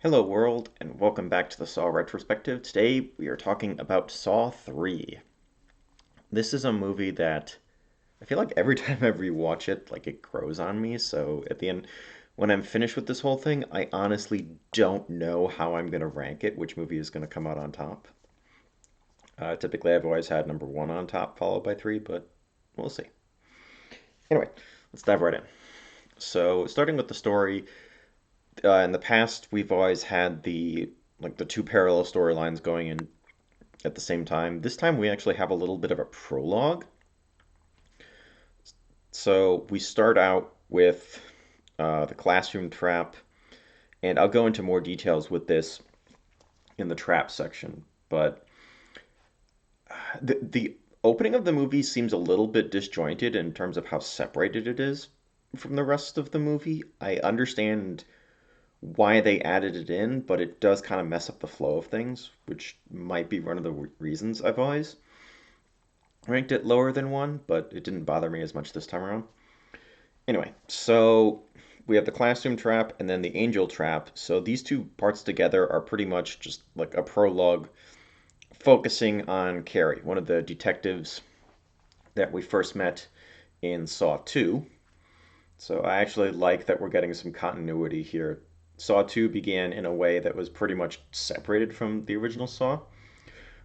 Hello world, and welcome back to the Saw Retrospective. Today we are talking about Saw 3. This is a movie that I feel like every time I rewatch it, like it grows on me. So at the end, when I'm finished with this whole thing, I honestly don't know how I'm going to rank it, which movie is going to come out on top. Typically I've always had number one on top, followed by three, but we'll see. Anyway, let's dive right in. So starting with the story, in the past we've always had the two parallel storylines going in at the same time. This time we actually have a little bit of a prologue. So we start out with the classroom trap, and I'll go into more details with this in the trap section. But the opening of the movie seems a little bit disjointed in terms of how separated it is from the rest of the movie. I understand why they added it in, but it does kind of mess up the flow of things, which might be one of the reasons I've always ranked it lower than one, but it didn't bother me as much this time around. Anyway, so we have the classroom trap and then the angel trap. So these two parts together are pretty much just like a prologue focusing on Carrie, one of the detectives that we first met in Saw 2. So I actually like that we're getting some continuity here. Saw 2 began in a way that was pretty much separated from the original Saw.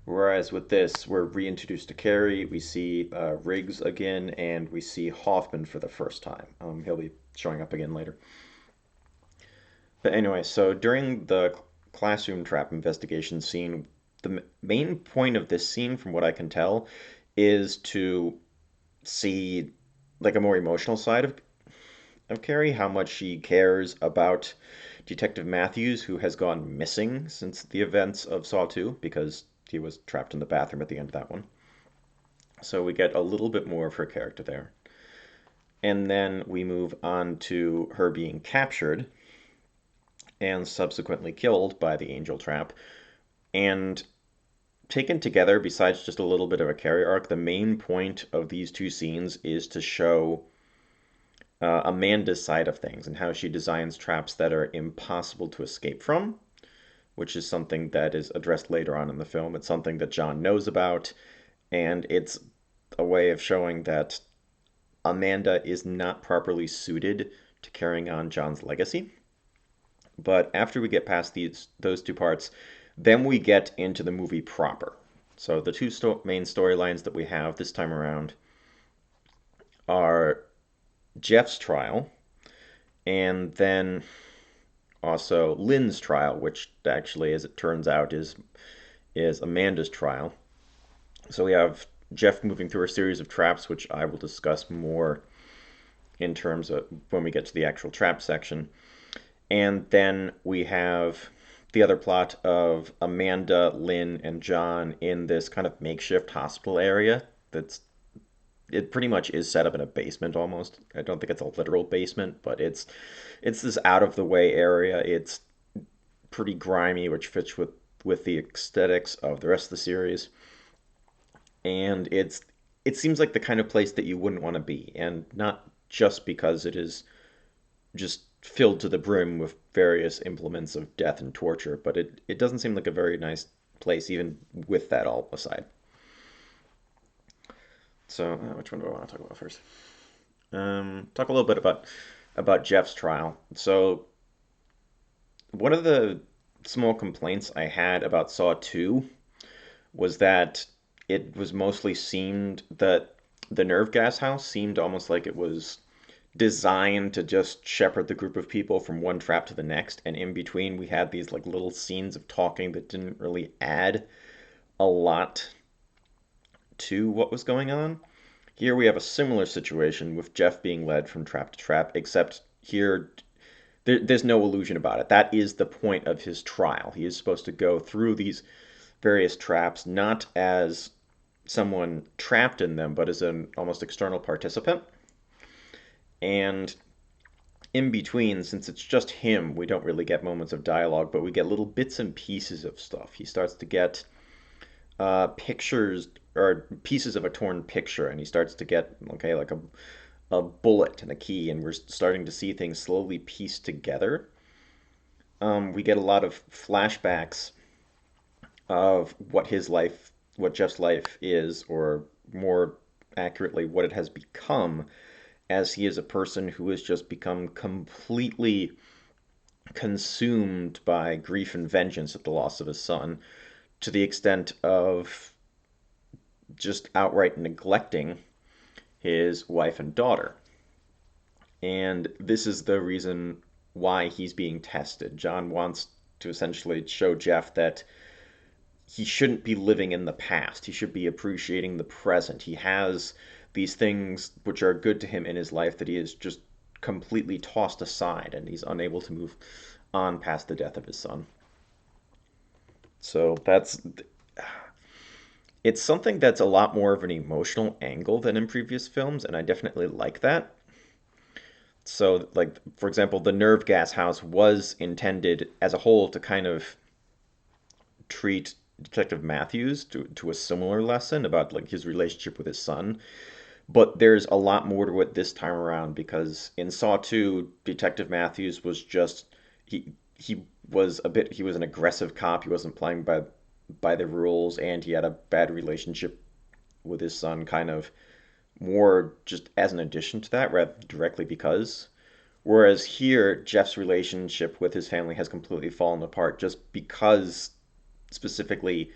Whereas with this, we're reintroduced to Carrie, we see Riggs again, and we see Hoffman for the first time. He'll be showing up again later. But anyway, so during the classroom trap investigation scene, the main point of this scene, from what I can tell, is to see like a more emotional side of Carrie, how much she cares about Detective Matthews, who has gone missing since the events of Saw 2, because he was trapped in the bathroom at the end of that one. So we get a little bit more of her character there. And then we move on to her being captured and subsequently killed by the Angel Trap. And taken together, besides just a little bit of a Carrie arc, the main point of these two scenes is to show Amanda's side of things and how she designs traps that are impossible to escape from, which is something that is addressed later on in the film. It's something that John knows about, and it's a way of showing that Amanda is not properly suited to carrying on John's legacy. But after we get past those two parts, then we get into the movie proper. So the two main storylines that we have this time around are Jeff's trial, and then also Lynn's trial, which actually, as it turns out, is Amanda's trial. So we have Jeff moving through a series of traps, which I will discuss more in terms of when we get to the actual trap section. And then we have the other plot of Amanda, Lynn, and John in this kind of makeshift hospital area it pretty much is set up in a basement almost. I don't think it's a literal basement, but it's this out of the way area. It's pretty grimy, which fits with the aesthetics of the rest of the series. And it seems like the kind of place that you wouldn't want to be, and not just because it is just filled to the brim with various implements of death and torture, but it doesn't seem like a very nice place, even with that all aside. So, which one do I want to talk about first? Talk a little bit about Jeff's trial. So, one of the small complaints I had about Saw 2 was that it was mostly seemed that the nerve gas house seemed almost like it was designed to just shepherd the group of people from one trap to the next, and in between we had these like little scenes of talking that didn't really add a lot to what was going on. Here we have a similar situation with Jeff being led from trap to trap, except here there's no illusion about it. That is the point of his trial. He is supposed to go through these various traps not as someone trapped in them, but as an almost external participant. And in between, since it's just him, we don't really get moments of dialogue, but we get little bits and pieces of stuff. He starts to get pictures or pieces of a torn picture, and he starts to get, okay, like a bullet and a key, and we're starting to see things slowly pieced together. we get a lot of flashbacks of what his life, what Jeff's life is, or more accurately, what it has become, as he is a person who has just become completely consumed by grief and vengeance at the loss of his son, to the extent of just outright neglecting his wife and daughter. And this is the reason why he's being tested. John wants to essentially show Jeff that he shouldn't be living in the past. He should be appreciating the present. He has these things which are good to him in his life that he has just completely tossed aside, and he's unable to move on past the death of his son. So that's it's something that's a lot more of an emotional angle than in previous films, and I definitely like that. So, like, for example, the nerve gas house was intended as a whole to kind of treat Detective Matthews to a similar lesson about like his relationship with his son. But there's a lot more to it this time around because in Saw 2, Detective Matthews was just he was an aggressive cop. He wasn't playing by the rules, and he had a bad relationship with his son, kind of more just as an addition to that rather than directly because. Whereas here, Jeff's relationship with his family has completely fallen apart just because specifically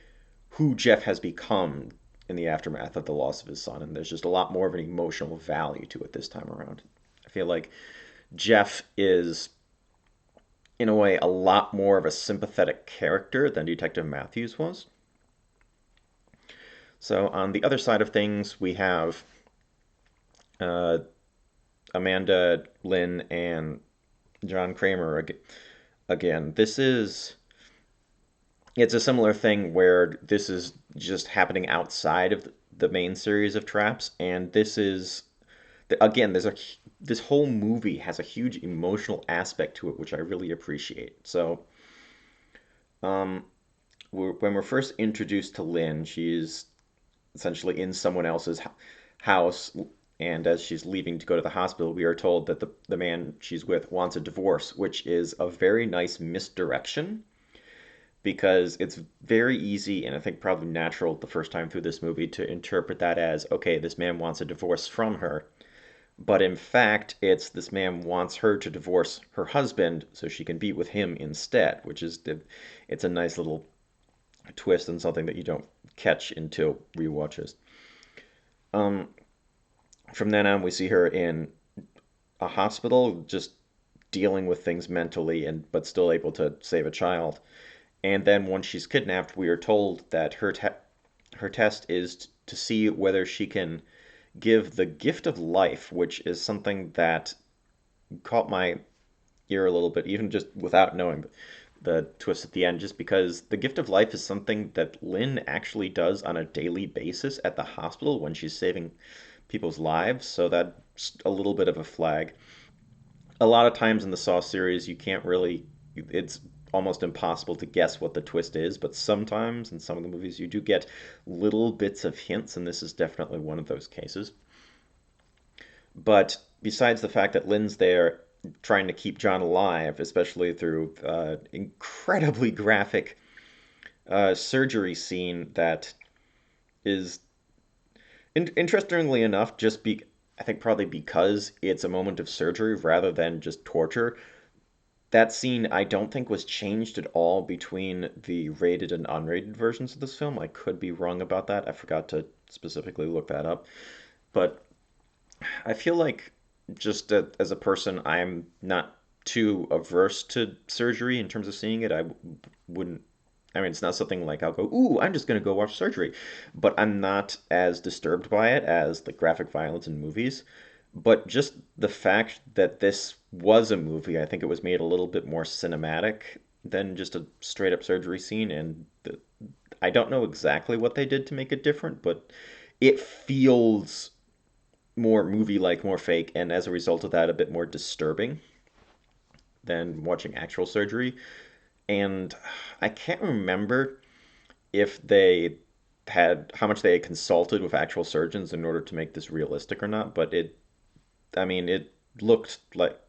who Jeff has become in the aftermath of the loss of his son, and there's just a lot more of an emotional value to it this time around. I feel like Jeff is, in a way, a lot more of a sympathetic character than Detective Matthews was. So on the other side of things, we have uh, Amanda Lynn and John Kramer again. It's a similar thing where this is just happening outside of the main series of traps, and this is again this whole movie has a huge emotional aspect to it, which I really appreciate. So, um, when we're first introduced to Lynn, she's essentially in someone else's house, and as she's leaving to go to the hospital, we are told that the man she's with wants a divorce, which is a very nice misdirection because it's very easy and I think probably natural the first time through this movie to interpret that as okay, this man wants a divorce from her. But in fact, it's this man wants her to divorce her husband so she can be with him instead, which is it's a nice little twist and something that you don't catch until rewatches. Um, from then on, we see her in a hospital, just dealing with things mentally and but still able to save a child. And then once she's kidnapped, we are told that her test is to see whether she can give the gift of life, which is something that caught my ear a little bit, even just without knowing the twist at the end, just because the gift of life is something that Lynn actually does on a daily basis at the hospital when she's saving people's lives. So that's a little bit of a flag. A lot of times in the Saw series, you can't really, it's almost impossible to guess what the twist is, but sometimes in some of the movies, you do get little bits of hints, and this is definitely one of those cases. But besides the fact that Lynn's there trying to keep John alive, especially through incredibly graphic surgery scene that is interestingly enough just be I think probably because it's a moment of surgery rather than just torture. That scene I don't think was changed at all between the rated and unrated versions of this film. I could be wrong about that. I forgot to specifically look that up. But I feel like just as a person, I'm not too averse to surgery in terms of seeing it. Wouldn't. I mean, it's not something like I'll go, "Ooh, I'm just gonna go watch surgery," but I'm not as disturbed by it as the graphic violence in movies. But just the fact that this was a movie, I think it was made a little bit more cinematic than just a straight up surgery scene. And I don't know exactly what they did to make it different, but it feels more movie like, more fake, and as a result of that, a bit more disturbing than watching actual surgery. And I can't remember if they had how much they had consulted with actual surgeons in order to make this realistic or not, but I mean, it looked like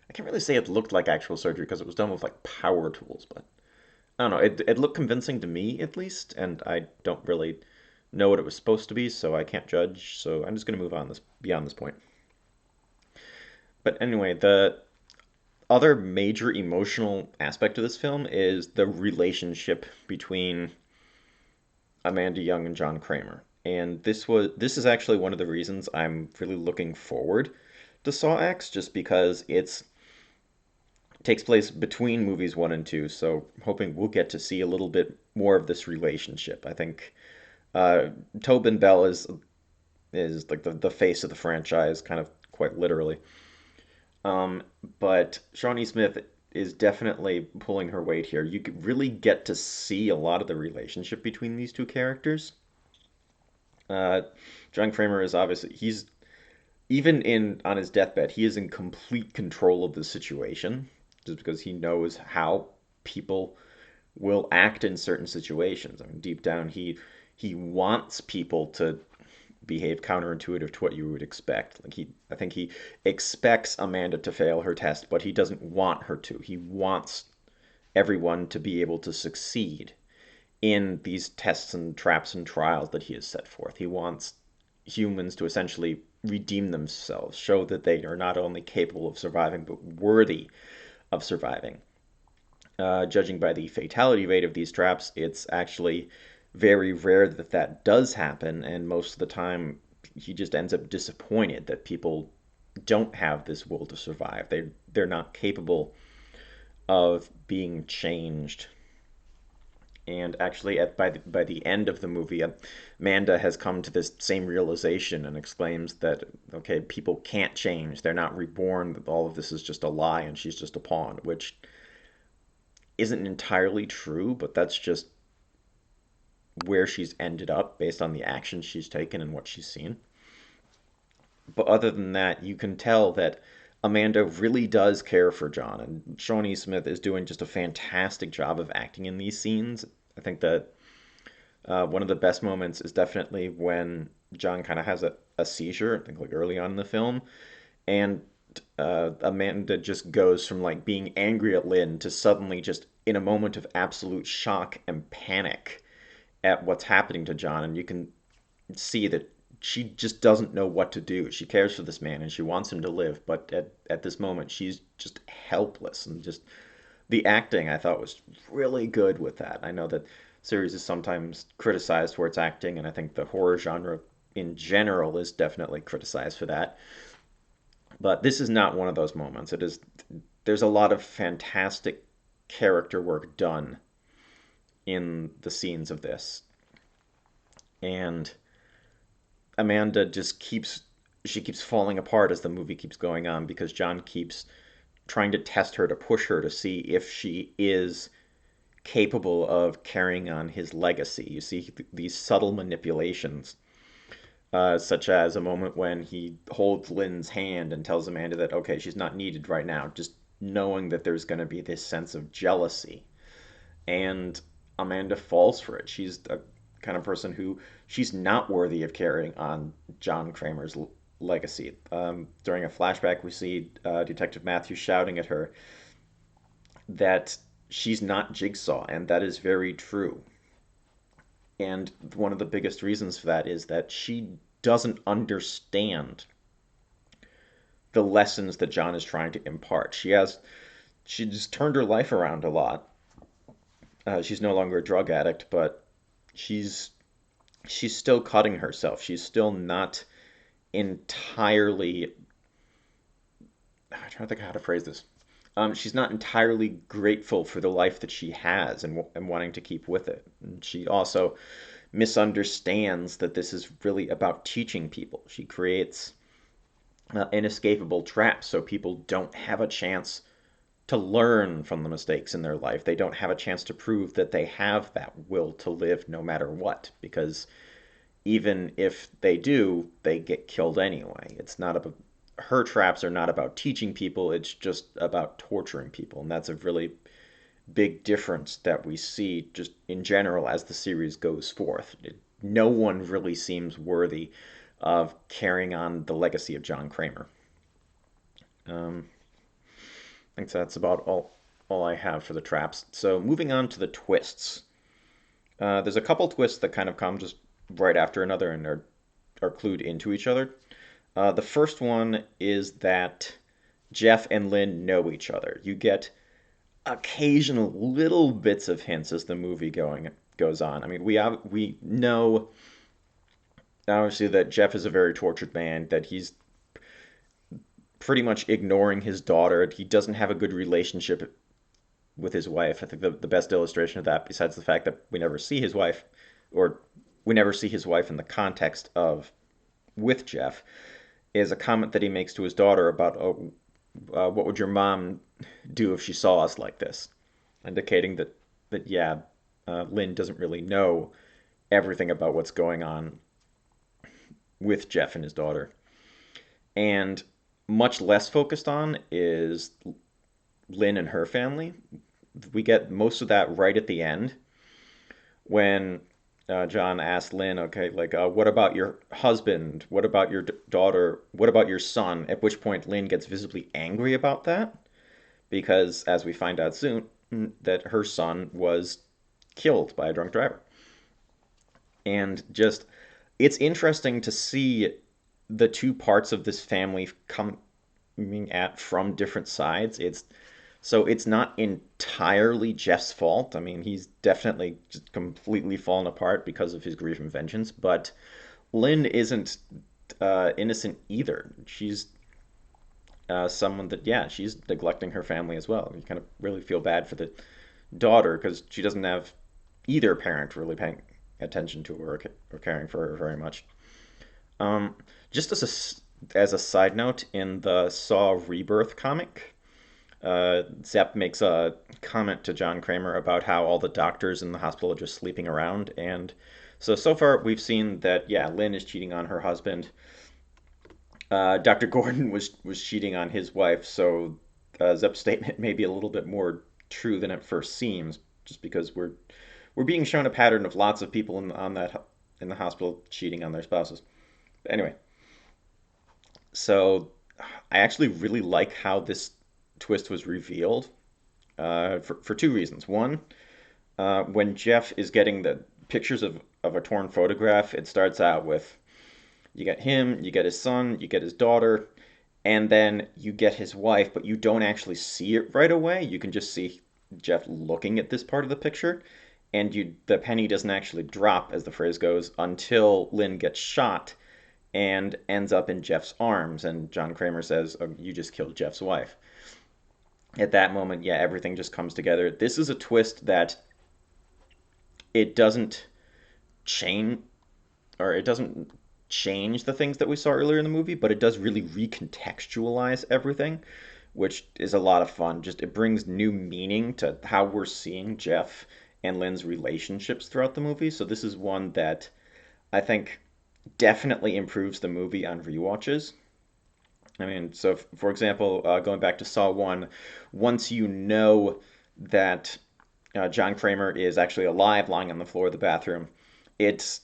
I can't really say it looked like actual surgery because it was done with like power tools, but I don't know. It looked convincing to me at least, and I don't really know what it was supposed to be, so I can't judge. So I'm just gonna move on this beyond this point. But anyway, the other major emotional aspect of this film is the relationship between Amanda Young and John Kramer. And this is actually one of the reasons I'm really looking forward to Saw X, just because it takes place between movies one and two. So I'm hoping we'll get to see a little bit more of this relationship. I think Tobin Bell is like the face of the franchise, kind of quite literally. Um, but Shawnee Smith is definitely pulling her weight here. You could really get to see a lot of the relationship between these two characters. Uh, John Kramer is obviously he's even in on his deathbed, he is in complete control of the situation, just because he knows how people will act in certain situations. I mean, deep down, he wants people to behave counterintuitive to what you would expect. I think he expects Amanda to fail her test, but he doesn't want her to. He wants everyone to be able to succeed in these tests and traps and trials that he has set forth. He wants humans to essentially redeem themselves, show that they are not only capable of surviving, but worthy of surviving. Judging by the fatality rate of these traps, it's actually very rare that that does happen, and most of the time he just ends up disappointed that people don't have this will to survive. They're not capable of being changed. And actually, by the end of the movie, Amanda has come to this same realization and exclaims that okay, people can't change; they're not reborn. That all of this is just a lie, and she's just a pawn, which isn't entirely true, but that's just where she's ended up based on the actions she's taken and what she's seen. But other than that, you can tell that Amanda really does care for John, and Shawnee Smith is doing just a fantastic job of acting in these scenes. I think that one of the best moments is definitely when John kind of has a seizure, I think like early on in the film, and Amanda just goes from like being angry at Lynn to suddenly just in a moment of absolute shock and panic at what's happening to John, and you can see that she just doesn't know what to do. She cares for this man and she wants him to live, but at this moment she's just helpless, and just the acting I thought was really good with that. I know that series is sometimes criticized for its acting, and I think the horror genre in general is definitely criticized for that. But this is not one of those moments. It is there's a lot of fantastic character work done in the scenes of this. And Amanda just keeps falling apart as the movie keeps going on because John keeps trying to test her to push her to see if she is capable of carrying on his legacy. You see these subtle manipulations, such as a moment when he holds Lynn's hand and tells Amanda that, okay, she's not needed right now, just knowing that there's going to be this sense of jealousy. And Amanda falls for it. She's the kind of person who she's not worthy of carrying on John Kramer's legacy. During a flashback, we see Detective Matthews shouting at her that she's not Jigsaw, and that is very true. And one of the biggest reasons for that is that she doesn't understand the lessons that John is trying to impart. She's turned her life around a lot. She's no longer a drug addict, but she's she's still cutting herself. She's still not entirely. I'm trying to think how to phrase this. She's not entirely grateful for the life that she has and wanting to keep with it. And she also misunderstands that this is really about teaching people. She creates inescapable traps so people don't have a chance to learn from the mistakes in their life. They don't have a chance to prove that they have that will to live no matter what, because even if they do, they get killed anyway. It's not about her traps are not about teaching people, it's just about torturing people. And that's a really big difference that we see just in general as the series goes forth. No one really seems worthy of carrying on the legacy of John Kramer. Um, think that's about all I have for the traps. So moving on to the twists. There's a couple twists that kind of come just right after another and are clued into each other. The first one is that Jeff and Lynn know each other. You get occasional little bits of hints as the movie going goes on. I mean, we know obviously that Jeff is a very tortured man, that he's pretty much ignoring his daughter. He doesn't have a good relationship with his wife. I think the best illustration of that, besides the fact that we never see his wife, or we never see his wife in the context of with Jeff, is a comment that he makes to his daughter about, oh, what would your mom do if she saw us like this? Indicating that yeah, Lynn doesn't really know everything about what's going on with Jeff and his daughter. And much less focused on is Lynn and her family. We get most of that right at the end when John asks Lynn, okay, like, what about your husband? What about your daughter? What about your son? At which point Lynn gets visibly angry about that because, as we find out soon, that her son was killed by a drunk driver. And just, it's interesting to see the two parts of this family coming at from different sides. It's not entirely Jeff's fault. I mean, he's definitely just completely fallen apart because of his grief and vengeance, but Lynn isn't innocent either. She's someone that, yeah, she's neglecting her family as well. You kind of really feel bad for the daughter because she doesn't have either parent really paying attention to her or caring for her very much. Um, just as a side note, in the Saw Rebirth comic, Zepp makes a comment to John Kramer about how all the doctors in the hospital are just sleeping around. And so far, we've seen that, yeah, Lynn is cheating on her husband. Dr. Gordon was cheating on his wife. So Zepp's statement may be a little bit more true than it first seems, just because we're being shown a pattern of lots of people in the hospital cheating on their spouses. But anyway, so I actually really like how this twist was revealed for two reasons. One, when Jeff is getting the pictures of a torn photograph, it starts out with you get him, you get his son, you get his daughter, and then you get his wife, but you don't actually see it right away. You can just see Jeff looking at this part of the picture, and the penny doesn't actually drop, as the phrase goes, until Lynn gets shot and ends up in Jeff's arms. And John Kramer says, oh, "You just killed Jeff's wife." At that moment, yeah, everything just comes together. This is a twist that it doesn't change, or it doesn't change the things that we saw earlier in the movie, but it does really recontextualize everything, which is a lot of fun. Just it brings new meaning to how we're seeing Jeff and Lynn's relationships throughout the movie. So this is one that I think definitely improves the movie on rewatches. I mean, so for example, going back to Saw 1, once you know that John Kramer is actually alive lying on the floor of the bathroom, it's,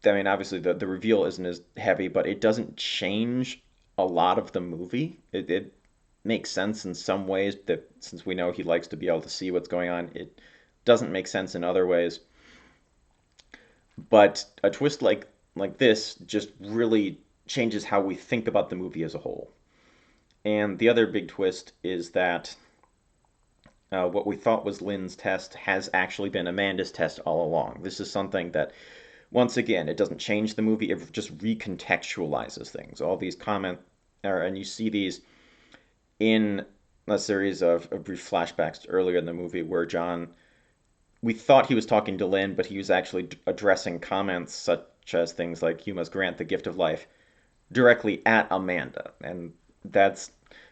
I mean, obviously the reveal isn't as heavy, but it doesn't change a lot of the movie. It makes sense in some ways that since we know he likes to be able to see what's going on, it doesn't make sense in other ways. But a twist like this just really changes how we think about the movie as a whole. And the other big twist is that what we thought was Lynn's test has actually been Amanda's test all along. This is something that, once again, it doesn't change the movie, it just recontextualizes things. All these comments, and you see these in a series of brief flashbacks earlier in the movie where John, we thought he was talking to Lynn, but he was actually addressing comments such as things like, "You must grant the gift of life," directly at Amanda. And that's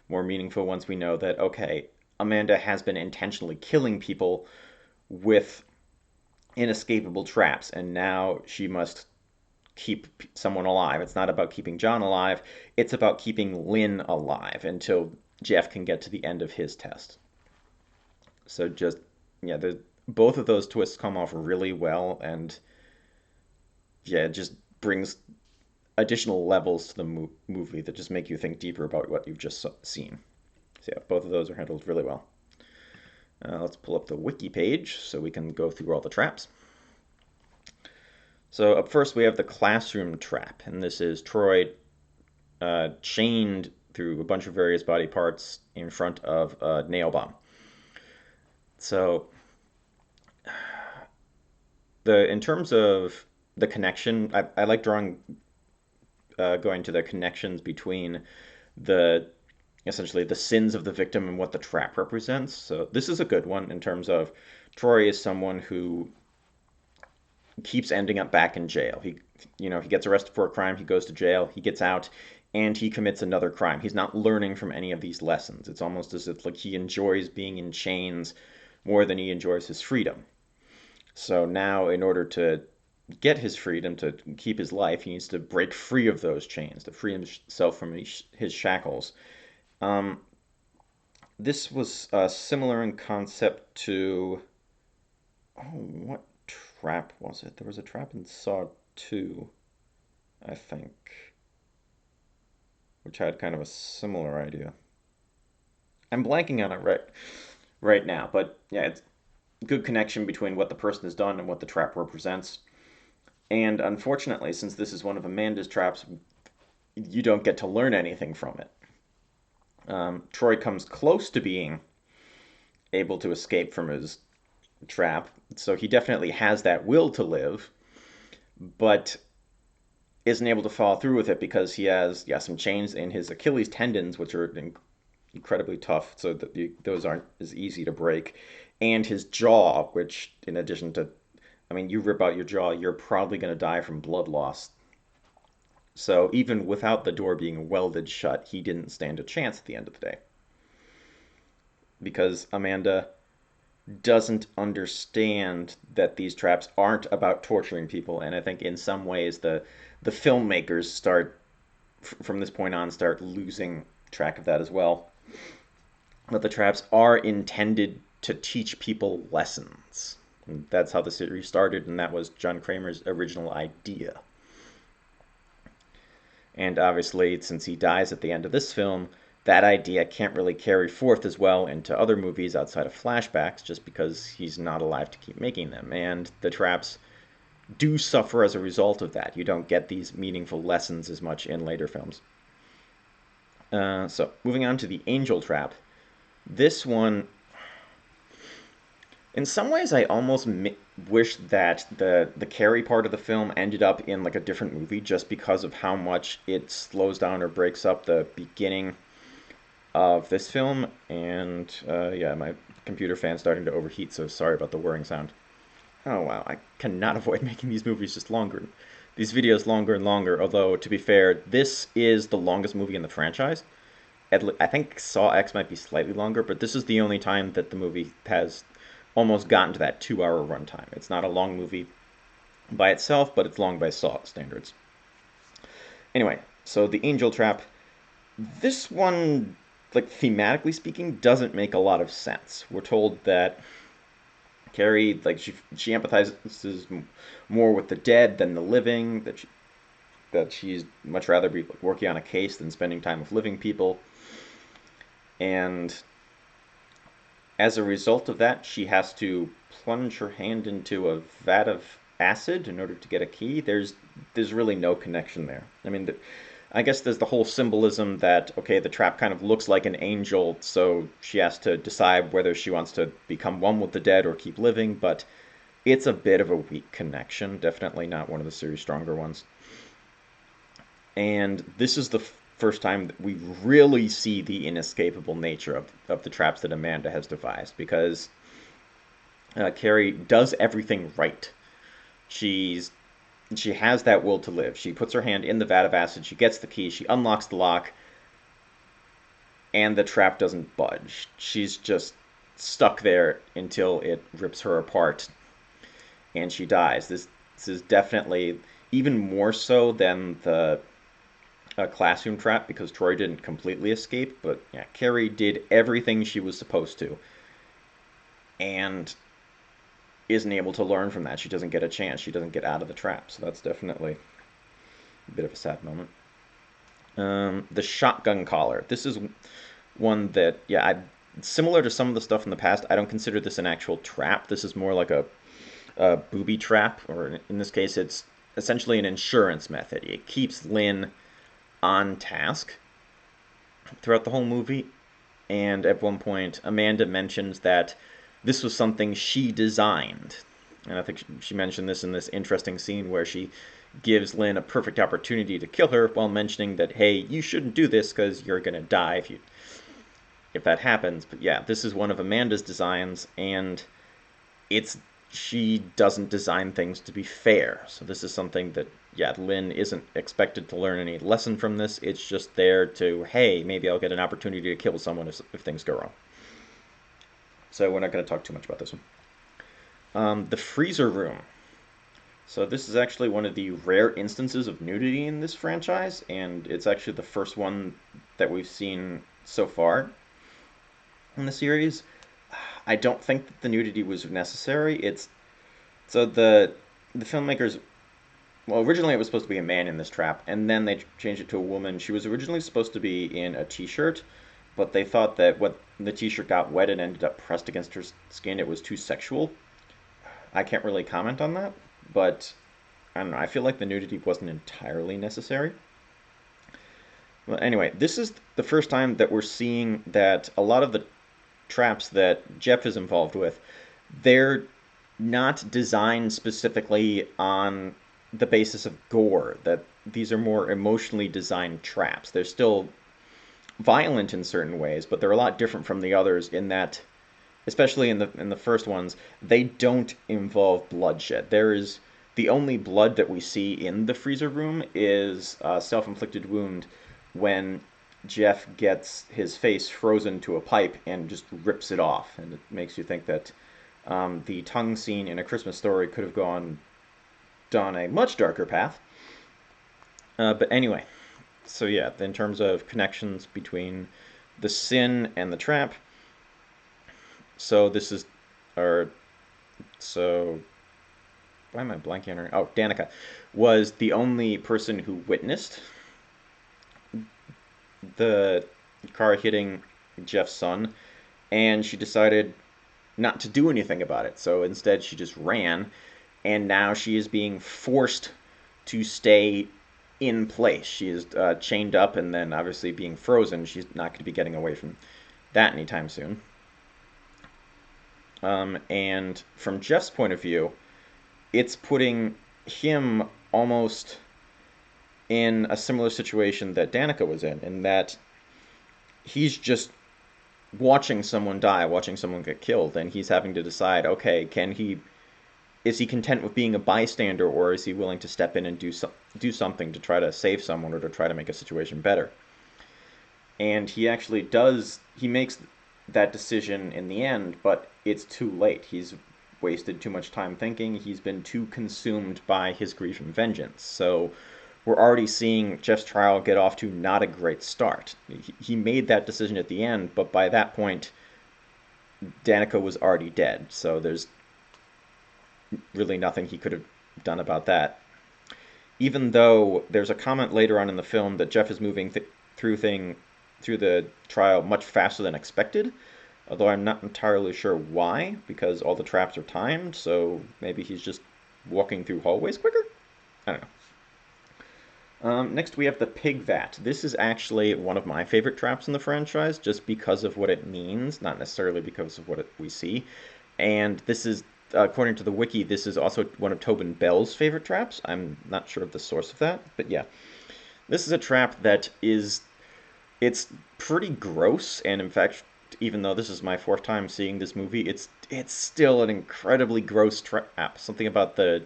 more meaningful once we know that, okay, Amanda has been intentionally killing people with inescapable traps, and now she must keep someone alive. It's not about keeping John alive, it's about keeping Lynn alive until Jeff can get to the end of his test. So just, yeah, both of those twists come off really well, and yeah, it just brings additional levels to the movie that just make you think deeper about what you've just seen. So yeah, both of those are handled really well. Let's pull up the wiki page so we can go through all the traps. So up first we have the classroom trap, and this is Troy chained through a bunch of various body parts in front of a nail bomb. So in terms of the connection, I like going to the connections between the essentially the sins of the victim and what the trap represents. So this is a good one in terms of Troy is someone who keeps ending up back in jail. He gets arrested for a crime, he goes to jail, he gets out, and he commits another crime. He's not learning from any of these lessons. It's almost as if like he enjoys being in chains more than he enjoys his freedom. So now, in order to get his freedom, to keep his life, he needs to break free of those chains, to free himself from his shackles. Um, this was similar in concept to, oh, what trap was it? There was a trap in Saw 2, I think, which had kind of a similar idea. I'm blanking on it right now, but yeah, it's good connection between what the person has done and what the trap represents. And unfortunately, since this is one of Amanda's traps, you don't get to learn anything from it. Troy comes close to being able to escape from his trap, so he definitely has that will to live, but isn't able to follow through with it because he has some chains in his Achilles tendons, which are incredibly tough, so that those aren't as easy to break, and his jaw, which in addition to, I mean, you rip out your jaw, you're probably going to die from blood loss. So even without the door being welded shut, he didn't stand a chance at the end of the day because Amanda doesn't understand that these traps aren't about torturing people, and I think in some ways the filmmakers start from this point on start losing track of that as well. That the traps are intended to teach people lessons. And that's how the series started, and that was John Kramer's original idea. And obviously, since he dies at the end of this film, that idea can't really carry forth as well into other movies outside of flashbacks just because he's not alive to keep making them. And the traps do suffer as a result of that. You don't get these meaningful lessons as much in later films. So, moving on to the Angel Trap. This one, in some ways, I almost wish that the Carrie part of the film ended up in like a different movie just because of how much it slows down or breaks up the beginning of this film. And yeah, my computer fan's starting to overheat, so sorry about the whirring sound. Oh wow, I cannot avoid making these movies just longer. These videos longer and longer, although to be fair, this is the longest movie in the franchise. I think Saw X might be slightly longer, but this is the only time that the movie has almost gotten to that 2 hour runtime. It's not a long movie by itself, but it's long by Saw standards. Anyway, so the Angel Trap. This one, like thematically speaking, doesn't make a lot of sense. We're told that Carrie, like she empathizes more with the dead than the living. That she's much rather be working on a case than spending time with living people. And as a result of that, she has to plunge her hand into a vat of acid in order to get a key. There's really no connection there. I mean, I guess there's the whole symbolism that, okay, the trap kind of looks like an angel, so she has to decide whether she wants to become one with the dead or keep living, but it's a bit of a weak connection. Definitely not one of the series' stronger ones. And this is the first time that we really see the inescapable nature of the traps that Amanda has devised, because Carrie does everything right. She has that will to live. She puts her hand in the vat of acid, she gets the key, she unlocks the lock, and the trap doesn't budge. She's just stuck there until it rips her apart and she dies. This is definitely even more so than the classroom trap because Troy didn't completely escape, but yeah, Carrie did everything she was supposed to and isn't able to learn from that. She doesn't get a chance. She doesn't get out of the trap. So that's definitely a bit of a sad moment. The shotgun collar. This is one that, yeah, similar to some of the stuff in the past. I don't consider this an actual trap. This is more like a booby trap, or in this case, it's essentially an insurance method. It keeps Lynn on task throughout the whole movie. And at one point, Amanda mentions that this was something she designed. And I think she mentioned this in this interesting scene where she gives Lynn a perfect opportunity to kill her while mentioning that, hey, you shouldn't do this because you're going to die if that happens. But yeah, this is one of Amanda's designs, and it's she doesn't design things to be fair. So this is something that, yeah, Lynn isn't expected to learn any lesson from this. It's just there to, hey, maybe I'll get an opportunity to kill someone if things go wrong. So we're not going to talk too much about this one. The freezer room. So this is actually one of the rare instances of nudity in this franchise, and it's actually the first one that we've seen so far in the series. I don't think that the nudity was necessary. It's so the filmmakers, well, originally it was supposed to be a man in this trap, and then they changed it to a woman. She was originally supposed to be in a t-shirt, but they thought that when the t-shirt got wet and ended up pressed against her skin, it was too sexual. I can't really comment on that, but I don't know. I feel like the nudity wasn't entirely necessary. Well, anyway, this is the first time that we're seeing that a lot of the traps that Jeff is involved with, they're not designed specifically on the basis of gore. That these are more emotionally designed traps. They're still violent in certain ways, but they're a lot different from the others in that, especially in the first ones, they don't involve bloodshed. There is the only blood that we see in the freezer room is a self-inflicted wound when Jeff gets his face frozen to a pipe and just rips it off, and it makes you think that the tongue scene in A Christmas Story could have gone down a much darker path. But anyway, so yeah, in terms of connections between the sin and the trap, so this is, or so why am I blanking on her? Oh, Danica was the only person who witnessed the car hitting Jeff's son, and she decided not to do anything about it. So instead, she just ran, and now she is being forced to stay in place. She is chained up and then obviously being frozen. She's not going to be getting away from that anytime soon. And from Jeff's point of view, it's putting him almost in a similar situation that Danica was in that he's just watching someone die, watching someone get killed, and he's having to decide, okay, is he content with being a bystander, or is he willing to step in and do something to try to save someone or to try to make a situation better? And he actually does. He makes that decision in the end, but it's too late. He's wasted too much time thinking. He's been too consumed by his grief and vengeance. So we're already seeing Jeff's trial get off to not a great start. He made that decision at the end, but by that point, Danica was already dead. So there's really nothing he could have done about that. Even though there's a comment later on in the film that Jeff is moving through the trial much faster than expected, although I'm not entirely sure why, because all the traps are timed, so maybe he's just walking through hallways quicker? I don't know. Next we have the pig vat. This is actually one of my favorite traps in the franchise, just because of what it means, not necessarily because of what we see. And this is, according to the wiki, this is also one of Tobin Bell's favorite traps. I'm not sure of the source of that, but yeah. This is a trap that it's pretty gross, and in fact, even though this is my fourth time seeing this movie, it's still an incredibly gross trap. Something about the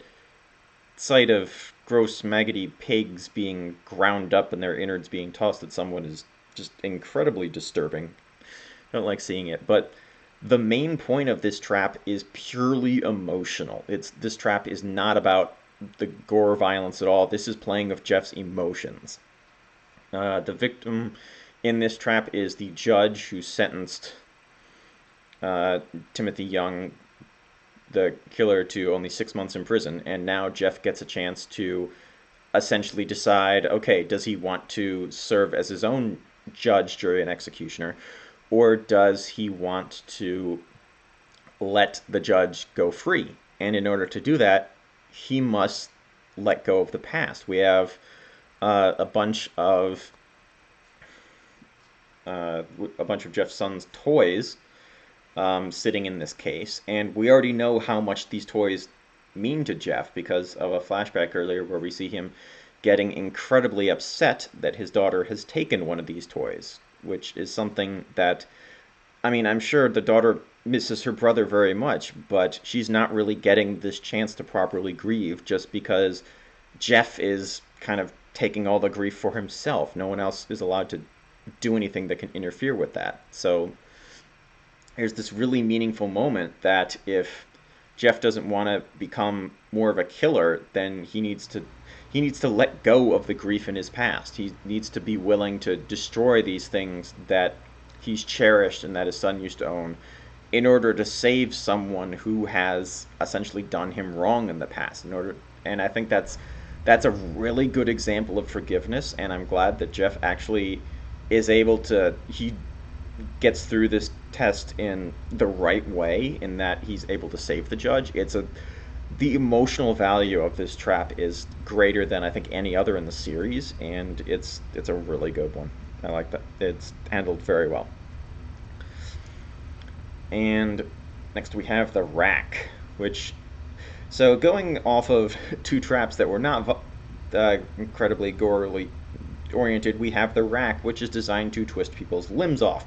sight of gross, maggoty pigs being ground up and their innards being tossed at someone is just incredibly disturbing. I don't like seeing it, but the main point of this trap is purely emotional. This trap is not about the gore violence at all. This is playing with Jeff's emotions. The victim in this trap is the judge who sentenced Timothy Young, the killer, to only 6 months in prison, and now Jeff gets a chance to essentially decide, okay, does he want to serve as his own judge, jury, and executioner, or does he want to let the judge go free? And in order to do that, he must let go of the past. We have a bunch of uh, a bunch of Jeff's son's toys sitting in this case, and we already know how much these toys mean to Jeff because of a flashback earlier where we see him getting incredibly upset that his daughter has taken one of these toys, which is something that, I mean, I'm sure the daughter misses her brother very much, but she's not really getting this chance to properly grieve just because Jeff is kind of taking all the grief for himself. No one else is allowed to do anything that can interfere with that. So there's this really meaningful moment that if Jeff doesn't want to become more of a killer, then he needs to let go of the grief in his past. He needs to be willing to destroy these things that he's cherished and that his son used to own in order to save someone who has essentially done him wrong in the past. And I think that's a really good example of forgiveness, and I'm glad that Jeff actually is able to he gets through this test in the right way in that he's able to save the judge. The emotional value of this trap is greater than I think any other in the series, and it's a really good one. I like that. It's handled very well. And next we have the rack, which so going off of two traps that were not incredibly gorily oriented, we have the rack, which is designed to twist people's limbs off.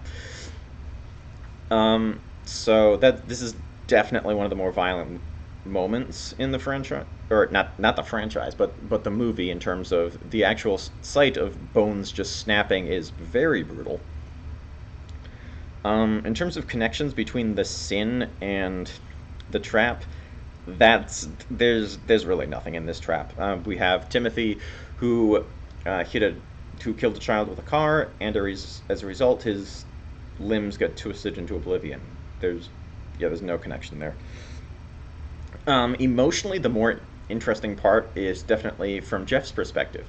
So that this is definitely one of the more violent moments in the franchise, or not the franchise, but the movie in terms of the actual sight of bones just snapping is very brutal. In terms of connections between the sin and the trap, there's really nothing in this trap. We have Timothy who hit a who killed a child with a car, and as a result, his limbs get twisted into oblivion. There's no connection there. Emotionally, the more interesting part is definitely from Jeff's perspective.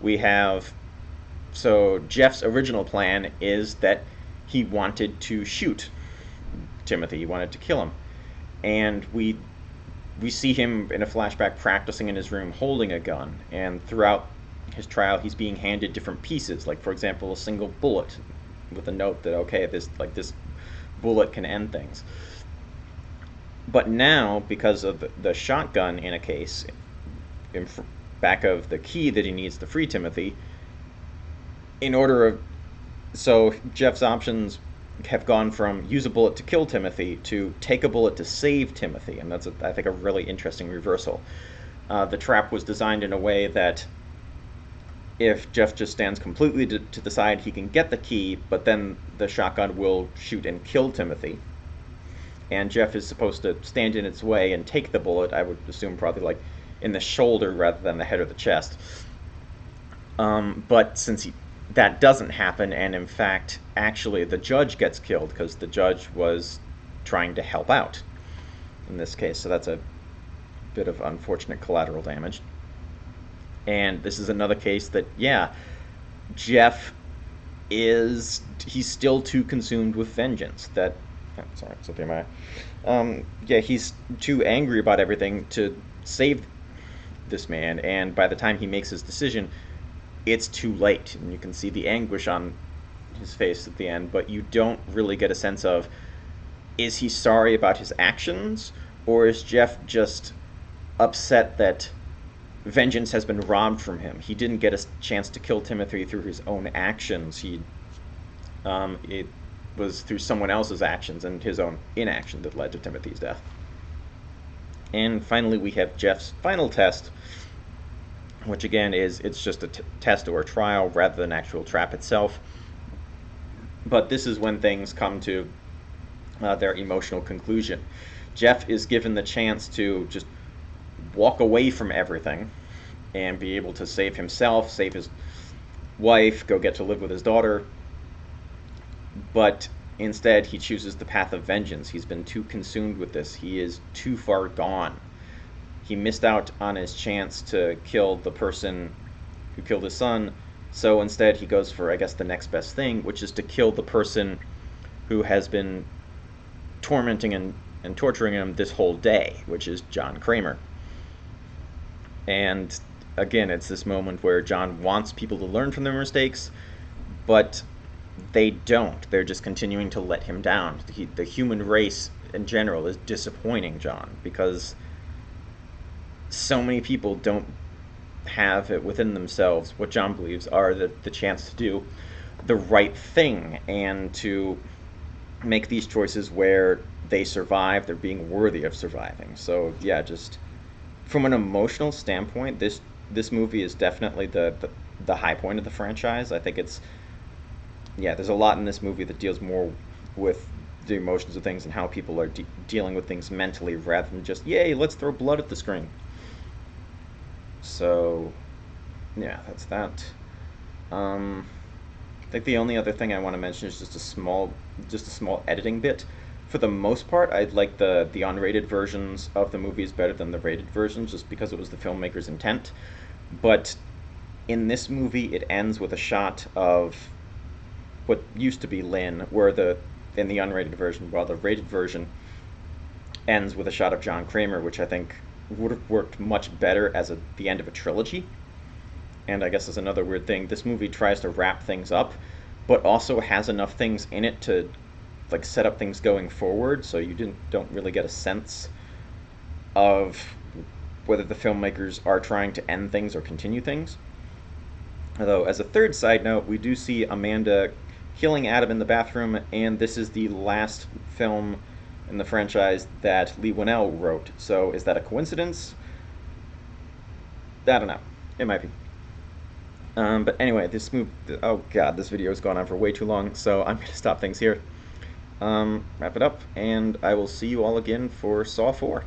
We have so Jeff's original plan is that he wanted to shoot Timothy. He wanted to kill him, and we see him in a flashback practicing in his room holding a gun, and throughout his trial he's being handed different pieces, like for example a single bullet with a note that okay, this bullet can end things. But now, because of the shotgun in a case in back of the key that he needs to free Timothy, in order of so Jeff's options have gone from use a bullet to kill Timothy to take a bullet to save Timothy, and that's I think a really interesting reversal. The trap was designed in a way that if Jeff just stands completely to the side, he can get the key, but then the shotgun will shoot and kill Timothy. And Jeff is supposed to stand in its way and take the bullet, I would assume probably like in the shoulder rather than the head or the chest. But since that doesn't happen, and in fact, actually the judge gets killed because the judge was trying to help out in this case, so that's a bit of unfortunate collateral damage. And this is another case that, yeah, Jeff he's still too consumed with vengeance that sorry, it's okay, my yeah, he's too angry about everything to save this man, and by the time he makes his decision, it's too late, and you can see the anguish on his face at the end, but you don't really get a sense of, is he sorry about his actions, or is Jeff just upset that vengeance has been robbed from him? He didn't get a chance to kill Timothy through his own actions. It was through someone else's actions and his own inaction that led to Timothy's death. And finally, we have Jeff's final test, which again it's just a test or a trial rather than actual trap itself. But this is when things come to their emotional conclusion. Jeff is given the chance to just walk away from everything and be able to save himself, save his wife, go get to live with his daughter. But instead, he chooses the path of vengeance. He's been too consumed with this. He is too far gone. He missed out on his chance to kill the person who killed his son So instead, he goes for, I guess, the next best thing, which is to kill the person who has been tormenting and torturing him this whole day, which is John Kramer. And again, it's this moment where John wants people to learn from their mistakes, but they don't. They're just continuing to let him down. The human race in general is disappointing John because so many people don't have it within themselves what John believes are the chance to do the right thing and to make these choices where they survive, they're being worthy of surviving. So yeah, just from an emotional standpoint, this movie is definitely the high point of the franchise. I think it's yeah, there's a lot in this movie that deals more with the emotions of things and how people are dealing with things mentally rather than just yay, let's throw blood at the screen. So yeah, that's that. Um, I think the only other thing I want to mention is just a small editing bit. For the most part, I'd like the unrated versions of the movies better than the rated versions, just because it was the filmmaker's intent. But in this movie, it ends with a shot of what used to be Lynn, where the in the unrated version, while the rated version ends with a shot of John Kramer, which I think would have worked much better as the end of a trilogy. And I guess is another weird thing. This movie tries to wrap things up, but also has enough things in it to like set up things going forward. So you don't really get a sense of whether the filmmakers are trying to end things or continue things. Although, as a third side note, we do see Amanda killing Adam in the bathroom, and this is the last film in the franchise that Lee Winnell wrote. So, is that a coincidence? I don't know. It might be. But anyway, this move. Oh god, this video has gone on for way too long, so I'm gonna stop things here. Wrap it up, and I will see you all again for Saw 4.